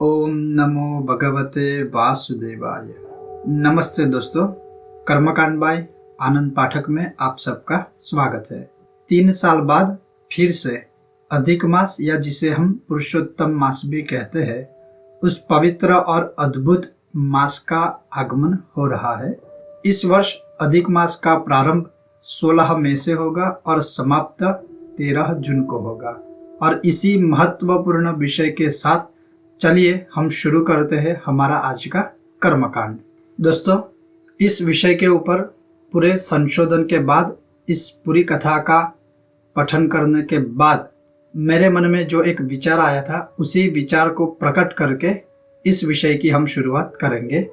ओम नमो भगवते वासुदेवाय। नमस्ते दोस्तों, कर्मकांड बाय आनंद पाठक में आप सबका स्वागत है। 3 साल बाद फिर से अधिक मास या जिसे हम पुरुषोत्तम मास भी कहते हैं, उस पवित्र और अद्भुत मास का आगमन हो रहा है। इस वर्ष अधिक मास का प्रारंभ 16 मई से होगा और समाप्त 13 जून को होगा। और इसी महत्वपूर्ण विषय के साथ चलिए हम शुरू करते हैं हमारा आज का कर्मकांड। दोस्तों, इस विषय के ऊपर पूरे संशोधन के बाद, इस पूरी कथा का पठन करने के बाद मेरे मन में जो एक विचार आया था, उसी विचार को प्रकट करके इस विषय की हम शुरुआत करेंगे।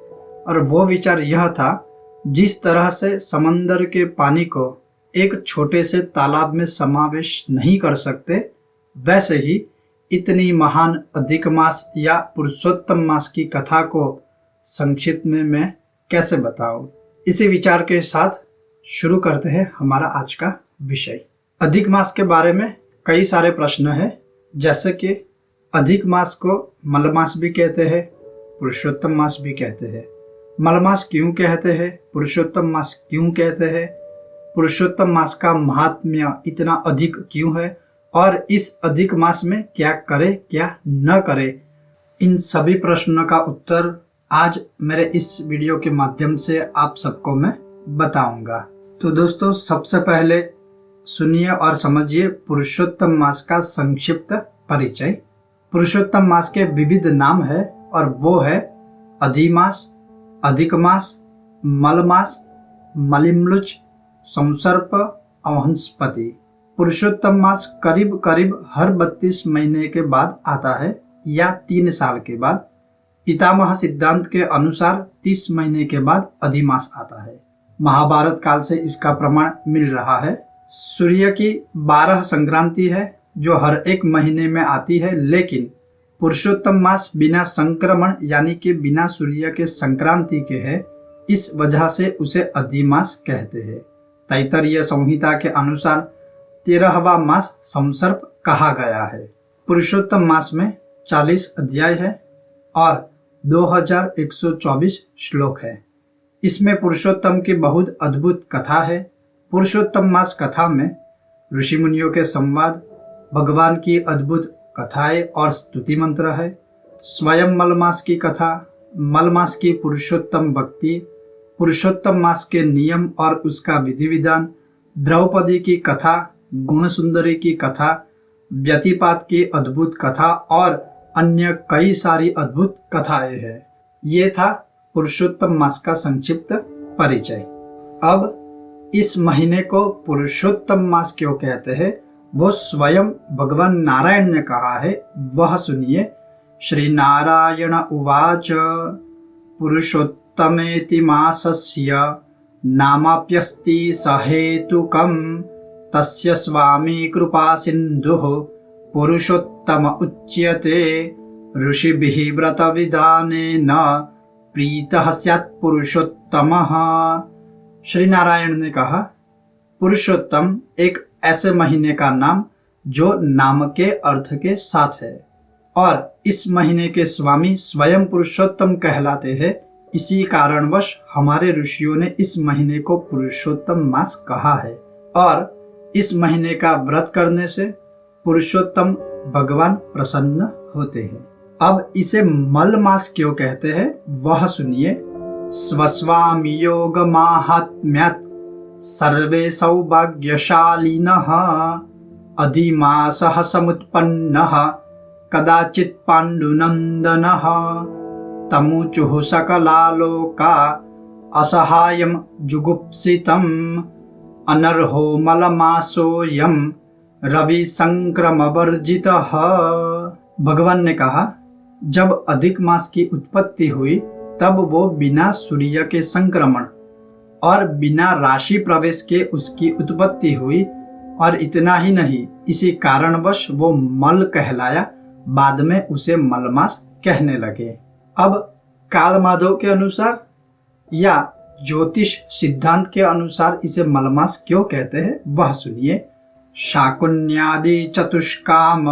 और वो विचार यह था, जिस तरह से समंदर के पानी को एक छोटे से तालाब में समावेश नहीं कर सकते, वैसे ही इतनी महान अधिक मास या पुरुषोत्तम मास की कथा को संक्षिप्त में मैं कैसे बताऊं। इसी विचार के साथ शुरू करते हैं हमारा आज का विषय। अधिक मास के बारे में कई सारे प्रश्न हैं, जैसे कि अधिक मास को मलमास भी कहते हैं, पुरुषोत्तम मास भी कहते हैं। मलमास क्यों कहते हैं, पुरुषोत्तम मास क्यों कहते हैं, पुरुषोत्तम मास का महात्म्य इतना अधिक क्यों है, और इस अधिक मास में क्या करे क्या न करे, इन सभी प्रश्नों का उत्तर आज मेरे इस वीडियो के माध्यम से आप सबको मैं बताऊंगा। तो दोस्तों, सबसे पहले सुनिए और समझिए पुरुषोत्तम मास का संक्षिप्त परिचय। पुरुषोत्तम मास के विविध नाम है और वो है अधिमास, अधिक मास, मलमास, मलिम्लुच, संसर्प, अवहंसपति। पुरुषोत्तम मास करीब करीब हर 32 महीने के बाद आता है या 3 साल के बाद। पितामह सिद्धांत के अनुसार 30 महीने के बाद अधिमास आता है। महाभारत काल से इसका प्रमाण मिल रहा है। सूर्य की 12 संक्रांति है जो हर एक महीने में आती है, लेकिन पुरुषोत्तम मास बिना संक्रमण यानी कि बिना सूर्य के संक्रांति के है, इस वजह से उसे अधिमास कहते हैं। तैत्तरीय संहिता के अनुसार 13वां मास संसर्प कहा गया है। पुरुषोत्तम मास में 40 अध्याय है और 2124 श्लोक है। इसमें पुरुषोत्तम की बहुत अद्भुत कथा है। पुरुषोत्तम मास कथा में ऋषि मुनियों के संवाद, भगवान की अद्भुत कथाएं और स्तुति मंत्र है। स्वयं मलमास की कथा, मलमास की पुरुषोत्तम भक्ति, पुरुषोत्तम मास के नियम और उसका विधि विधान, द्रौपदी की कथा, गुण सुंदरी की कथा, व्यतिपात की अद्भुत कथा और अन्य कई सारी अद्भुत कथाएं हैं। ये था पुरुषोत्तम मास का संक्षिप्त परिचय। अब इस महीने को पुरुषोत्तम मास क्यों कहते हैं, वो स्वयं भगवान नारायण ने कहा है, वह सुनिए। श्री नारायण उवाच पुरुषोत्तमेति मासस्य नामाप्यस्ति सहेतुकम् तस्य स्वामी कृपा सिन्धुः पुरुषोत्तम उच्यते ऋषिभिः व्रत विधानेन प्रीतः स्यात् पुरुषोत्तमः। श्री नारायण ने कहा, पुरुषोत्तम एक ऐसे महीने का नाम जो नाम के अर्थ के साथ है, और इस महीने के स्वामी स्वयं पुरुषोत्तम कहलाते हैं। इसी कारणवश हमारे ऋषियों ने इस महीने को पुरुषोत्तम मास कहा है, और इस महीने का व्रत करने से पुरुषोत्तम भगवान प्रसन्न होते हैं। अब इसे मल मास क्यों कहते हैं, वह सुनिए। स्वस्वामी योग माहात्म्यात् सर्वे सौभाग्यशालिनः अधिमासः समुत्पन्नः कदाचित् पाण्डुनन्दनः तमुचुः सकलालोका असहायं जुगुप्सितम् अनर्हो मलमासोऽयं रवि संक्रमवर्जितः। भगवान ने कहा, जब अधिक मास की उत्पत्ति हुई तब वो बिना सूर्य के संक्रमण और बिना राशि प्रवेश के उसकी उत्पत्ति हुई, और इतना ही नहीं, इसी कारणवश वो मल कहलाया। बाद में उसे मलमास कहने लगे। अब काल माधव के अनुसार या ज्योतिष सिद्धांत के अनुसार इसे मलमास क्यों कहते हैं, वह सुनिए। शाकुन्यादि चतुष्काम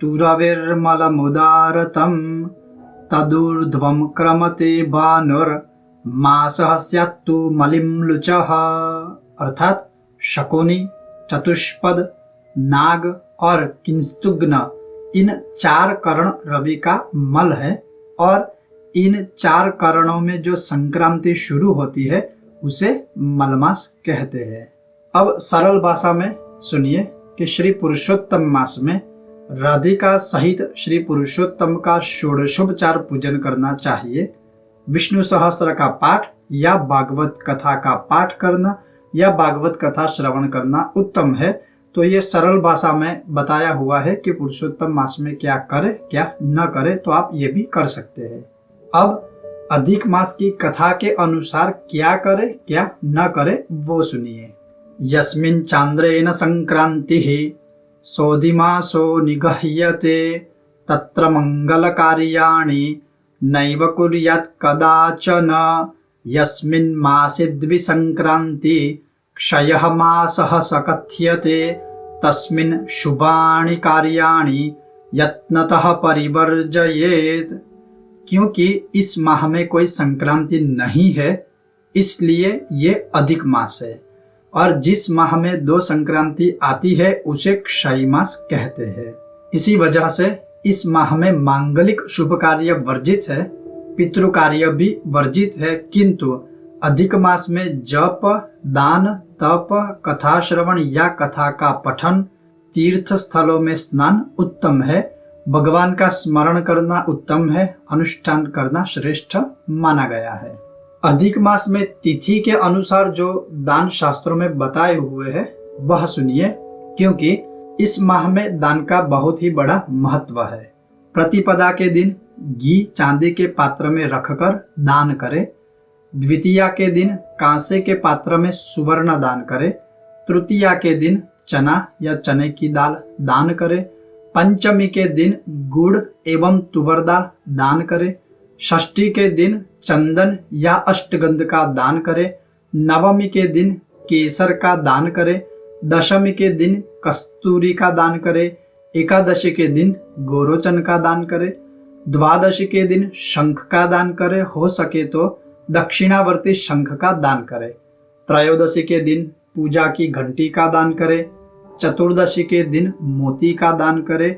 तुरविर्मलमुदारतं तदूर्ध्वं क्रमते भानुर्मासः स्यात्तु मलिम्लुचः। अर्थात शकुनी, चतुष्पद, नाग और किंस्तुग्न इन 4 कर्ण रवि का मल है और इन 4 करणों में जो संक्रांति शुरू होती है उसे मलमास कहते हैं। अब सरल भाषा में सुनिए कि श्री पुरुषोत्तम मास में राधिका सहित श्री पुरुषोत्तम का षोडशोपचार पूजन करना चाहिए। विष्णु सहस्त्र का पाठ या भागवत कथा का पाठ करना या भागवत कथा श्रवण करना उत्तम है। तो ये सरल भाषा में बताया हुआ है कि पुरुषोत्तम मास में क्या करे क्या न करे, तो आप ये भी कर सकते हैं। अब अधिक मास की कथा के अनुसार क्या करे क्या न करे वो सुनिए। यस्मिन् चांद्रेण संक्रांतिः सोधिमासो निगह्यते तत्र मंगलकार्याणि नैव कुर्यात् कदाचन। यस्मिन् मासे द्विसंक्रांति क्षयः मासः सकथ्यते तस्मिन् शुभानि कार्याणि यत्नतः परिवर्जयेत्। क्योंकि इस माह में कोई संक्रांति नहीं है इसलिए ये अधिक मास है, और जिस माह में 2 संक्रांति आती है उसे क्षय मास कहते हैं। इसी वजह से इस माह में मांगलिक शुभ कार्य वर्जित है, पितृ कार्य भी वर्जित है, किंतु अधिक मास में जप, दान, तप, कथा श्रवण या कथा का पठन, तीर्थ स्थलों में स्नान उत्तम है, भगवान का स्मरण करना उत्तम है, अनुष्ठान करना श्रेष्ठ माना गया है। अधिक मास में तिथि के अनुसार जो दान शास्त्रों में बताए हुए हैं वह सुनिए, क्योंकि इस माह में दान का बहुत ही बड़ा महत्व है। प्रतिपदा के दिन घी चांदी के पात्र में रखकर दान करें, द्वितीया के दिन कांसे के पात्र में सुवर्ण दान करें, तृतीया के दिन चना या चने की दाल दान करें, पंचमी के दिन गुड़ एवं तुवर दाल दान करें, षष्ठी के दिन चंदन या अष्टगंध का दान करें, नवमी के दिन केसर का दान करें, दशमी के दिन कस्तूरी का दान करें, एकादशी के दिन गोरोचन का दान करें, द्वादशी के दिन शंख का दान करें, हो सके तो दक्षिणावर्ती शंख का दान करें, त्रयोदशी के दिन पूजा की घंटी का दान करें, चतुर्दशी के दिन मोती का दान करें,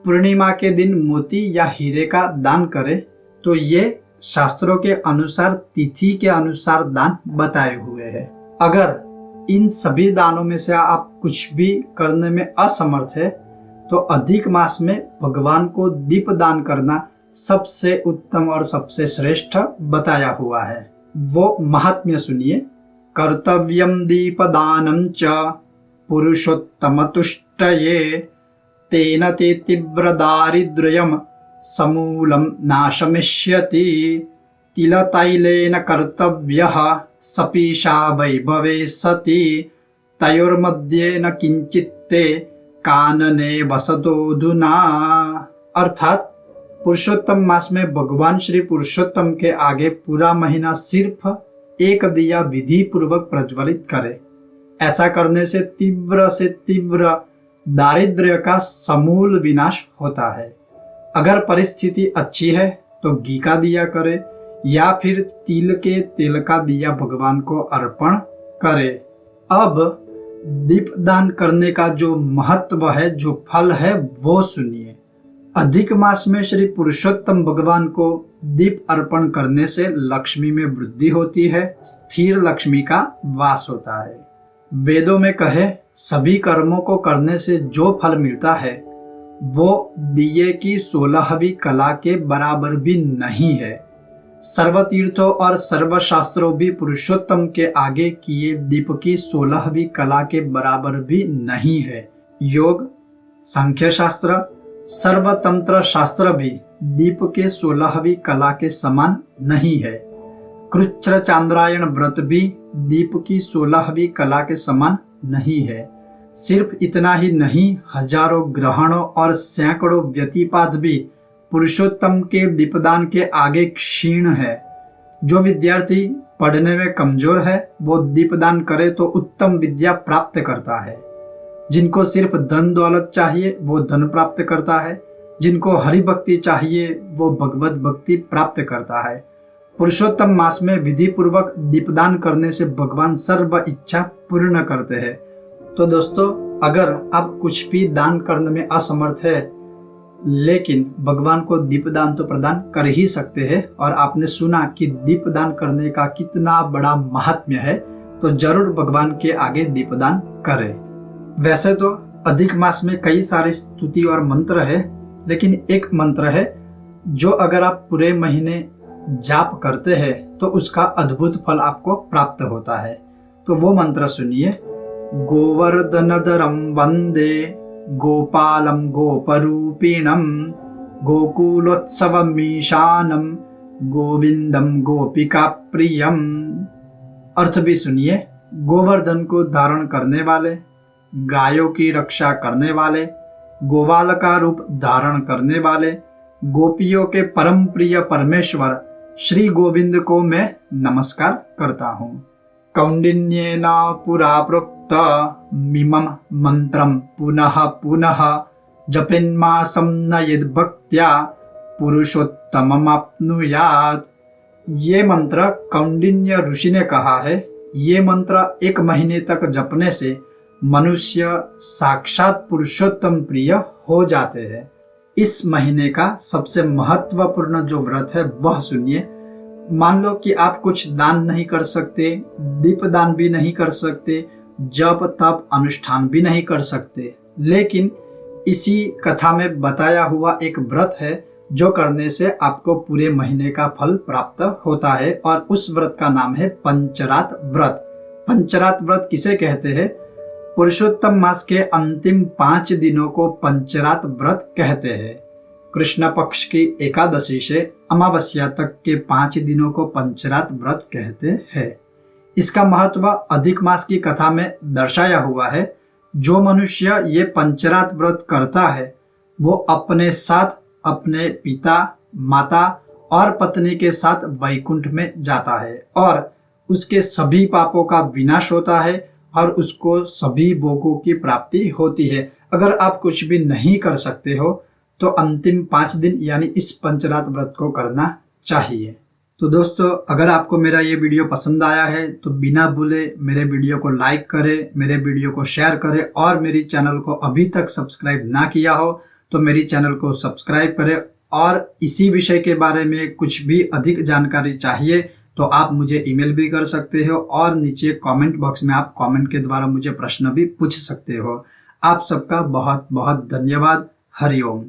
पूर्णिमा के दिन मोती या हीरे का दान करें। तो ये शास्त्रों के अनुसार तिथि के अनुसार दान बताए हुए हैं। अगर इन सभी दानों में से आप कुछ भी करने में असमर्थ है तो अधिक मास में भगवान को दीप दान करना सबसे उत्तम और सबसे श्रेष्ठ बताया हुआ है। वो महात्म्य सुनिए। कर्तव्यम दीपदानं च पुरुषोत्तमतुष्टये तेन ते तीव्र दारिद्र्यं समूलं नाशमिष्यति। तिलतैलेन कर्तव्यः सपीशा वैभवे सति तयोर्मध्ये न किंचित्ते कानने वसतोऽधुना। अर्थात पुरुषोत्तम मास में भगवान श्री पुरुषोत्तम के आगे पूरा महीना सिर्फ एक दिया विधि पूर्वक प्रज्वलित करे। ऐसा करने से तीव्र दारिद्र्य का समूल विनाश होता है। अगर परिस्थिति अच्छी है तो घी का दिया करे या फिर तिल के तेल का दिया भगवान को अर्पण करे। अब दीपदान करने का जो महत्व है, जो फल है, वो सुनिए। अधिक मास में श्री पुरुषोत्तम भगवान को दीप अर्पण करने से लक्ष्मी में वृद्धि होती है, स्थिर लक्ष्मी का वास होता है। वेदों में कहे सभी कर्मों को करने से जो फल मिलता है वो दिए की 16वीं कला के बराबर भी नहीं है। सर्वतीर्थों और सर्वशास्त्रों भी पुरुषोत्तम के आगे किए दीप की 16वीं कला के बराबर भी नहीं है। योग, सांख्य शास्त्र, सर्वतंत्र शास्त्र भी दीप के 16वीं कला के समान नहीं है। कृच्छ्र चांद्रायण व्रत भी दीप की 16वीं कला के समान नहीं है। सिर्फ इतना ही नहीं, हजारों ग्रहणों और सैकड़ों व्यतिपात भी पुरुषोत्तम के दीपदान के आगे क्षीण है। जो विद्यार्थी पढ़ने में कमजोर है वो दीपदान करे तो उत्तम विद्या प्राप्त करता है। जिनको सिर्फ धन दौलत चाहिए वो धन प्राप्त करता है। जिनको हरि भक्ति चाहिए वो भगवत भक्ति प्राप्त करता है। पुरुषोत्तम मास में विधि पूर्वक दीपदान करने से भगवान सर्व इच्छा पूर्ण करते हैं। तो दोस्तों, अगर आप कुछ भी दान करने में असमर्थ है लेकिन भगवान को दीपदान तो प्रदान कर ही सकते हैं, और आपने सुना कि दीपदान करने का कितना बड़ा महात्म्य है, तो जरूर भगवान के आगे दीपदान करें। वैसे तो अधिक मास में कई सारे स्तुति और मंत्र है, लेकिन एक मंत्र है जो अगर आप पूरे महीने जाप करते हैं तो उसका अद्भुत फल आपको प्राप्त होता है। तो वो मंत्र सुनिए। गोवर्धनधरं वंदे गोपालं गोपरूपिणं गोकुलोत्सवमीशानं गोविंदम गोपिका प्रियम। अर्थ भी सुनिए। गोवर्धन को धारण करने वाले, गायों की रक्षा करने वाले, गोपाल का रूप धारण करने वाले, गोपियों के परम प्रिय परमेश्वर श्री गोविंद को मैं नमस्कार करता हूँ। कौंडिन्येन पुरा प्रोक्त मिमं मंत्रं पुनः पुनः जपेन्मासं न यद्भक्त्या पुरुषोत्तममाप्नुयात्। ये मंत्र कौंडिन्य ऋषि ने कहा है। ये मंत्र 1 महीने तक जपने से मनुष्य साक्षात पुरुषोत्तम प्रिय हो जाते हैं। इस महीने का सबसे महत्वपूर्ण जो व्रत है वह सुनिए। मान लो कि आप कुछ दान नहीं कर सकते, दीपदान भी नहीं कर सकते, जप तप अनुष्ठान भी नहीं कर सकते, लेकिन इसी कथा में बताया हुआ एक व्रत है जो करने से आपको पूरे महीने का फल प्राप्त होता है, और उस व्रत का नाम है पंचरात व्रत। पंचरात व्रत किसे कहते हैं? पुरुषोत्तम मास के अंतिम 5 दिनों को पंचरात व्रत कहते हैं। कृष्ण पक्ष की एकादशी से अमावस्या तक के 5 दिनों को पंचरात व्रत कहते हैं। इसका महत्व अधिक मास की कथा में दर्शाया हुआ है। जो मनुष्य ये पंचरात व्रत करता है वो अपने साथ अपने पिता, माता और पत्नी के साथ वैकुंठ में जाता है, और उसके सभी पापों का विनाश होता है और उसको सभी भोगों की प्राप्ति होती है। अगर आप कुछ भी नहीं कर सकते हो तो अंतिम 5 दिन यानी इस पंचरात व्रत को करना चाहिए। तो दोस्तों, अगर आपको मेरा ये वीडियो पसंद आया है तो बिना भूले मेरे वीडियो को लाइक करें, मेरे वीडियो को शेयर करें, और मेरी चैनल को अभी तक सब्सक्राइब ना किया हो तो मेरी चैनल को सब्सक्राइब करें। और इसी विषय के बारे में कुछ भी अधिक जानकारी चाहिए तो आप मुझे ईमेल भी कर सकते हो, और नीचे कमेंट बॉक्स में आप कमेंट के द्वारा मुझे प्रश्न भी पूछ सकते हो। आप सबका बहुत बहुत धन्यवाद। हरिओम।